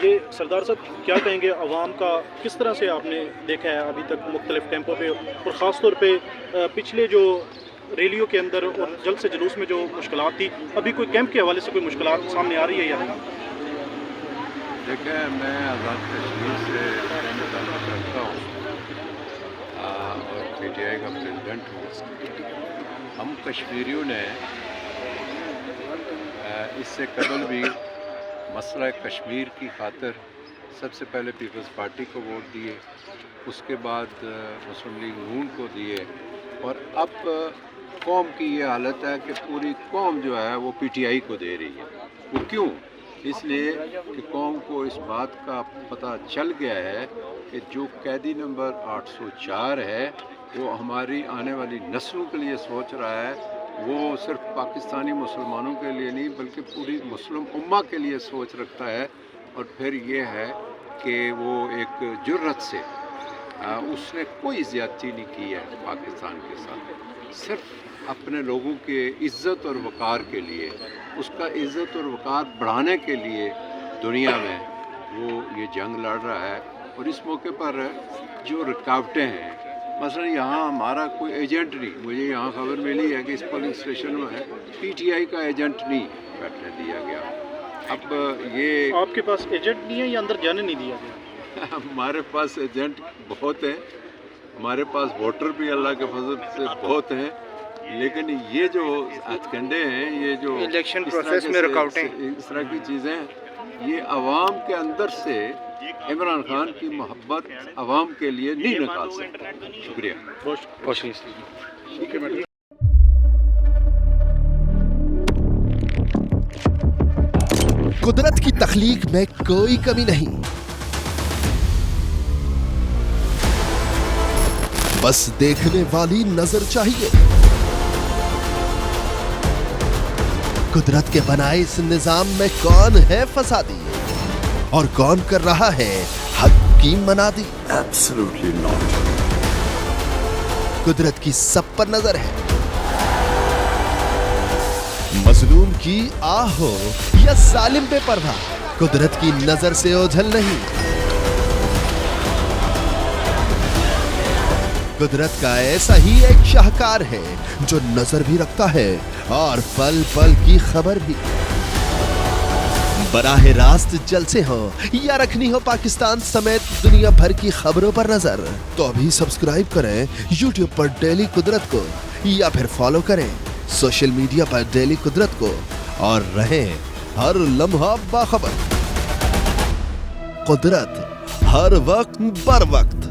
یہ سردار صاحب کیا کہیں گے عوام کا کس طرح سے آپ نے دیکھا ہے ابھی تک مختلف کیمپوں پہ، اور خاص طور پہ پچھلے جو ریلیوں کے اندر اور جلد سے جلوس میں جو مشکلات تھی، ابھی کوئی کیمپ کے حوالے سے کوئی مشکلات سامنے آ رہی ہے یا نہیں؟ دیکھیں، میں آزاد کشمیر سے تعلق رکھتا ہوں اور پی ٹی آئی کا پریزیڈنٹ ہوں۔ ہم کشمیریوں نے اس سے قبل بھی مسئلہ کشمیر کی خاطر سب سے پہلے پیپلز پارٹی کو ووٹ دیے، اس کے بعد مسلم لیگ نون کو دیے، اور اب قوم کی یہ حالت ہے کہ پوری قوم جو ہے وہ پی ٹی آئی کو دے رہی ہے۔ وہ کیوں؟ اس لیے کہ قوم کو اس بات کا پتہ چل گیا ہے کہ جو قیدی نمبر 804 ہے وہ ہماری آنے والی نسلوں کے لیے سوچ رہا ہے، وہ صرف پاکستانی مسلمانوں کے لیے نہیں بلکہ پوری مسلم امہ کے لیے سوچ رکھتا ہے۔ اور پھر یہ ہے کہ وہ ایک جرأت سے اس نے کوئی زیادتی نہیں کی ہے پاکستان کے ساتھ، صرف اپنے لوگوں کے عزت اور وقار کے لیے، اس کا عزت اور وقار بڑھانے کے لیے دنیا میں وہ یہ جنگ لڑ رہا ہے۔ اور اس موقع پر جو رکاوٹیں ہیں، مثلا یہاں ہمارا کوئی ایجنٹ نہیں، مجھے یہاں خبر ملی ہے کہ اس پولنگ اسٹیشن میں پی ٹی آئی کا ایجنٹ نہیں بیٹھنے دیا گیا۔ اب یہ آپ کے پاس ایجنٹ نہیں ہے یا اندر جانے نہیں دیا گیا؟ ہمارے پاس ایجنٹ بہت ہیں، ہمارے پاس ووٹر بھی اللہ کے فضل سے بہت ہیں، لیکن یہ جو ہتھ کنڈے ہیں، یہ جو الیکشن پروسیس میں رکاوٹیں، اس طرح کی چیزیں، یہ عوام کے اندر سے عمران خان کی محبت عوام کے لیے نہیں نکال سکتا۔ شکریہ۔ قدرت کی تخلیق میں کوئی کمی نہیں، بس دیکھنے والی نظر چاہیے۔ قدرت کے بنائے اس نظام میں کون ہے فسادی اور کون کر رہا ہے حق کی منادی؟ Absolutely not. قدرت کی سب پر نظر ہے، مظلوم کی آہ ہو یا ظالم بے پرواہ، قدرت کی نظر سے اوجھل نہیں۔ قدرت کا ایسا ہی ایک شاہکار ہے جو نظر بھی رکھتا ہے اور پل پل کی خبر بھی۔ براہ راست جلسے ہوں یا رکھنی ہو پاکستان سمیت دنیا بھر کی خبروں پر نظر، تو ابھی سبسکرائب کریں یوٹیوب پر ڈیلی قدرت کو، یا پھر فالو کریں سوشل میڈیا پر ڈیلی قدرت کو، اور رہیں ہر لمحہ باخبر۔ قدرت ہر وقت بر وقت۔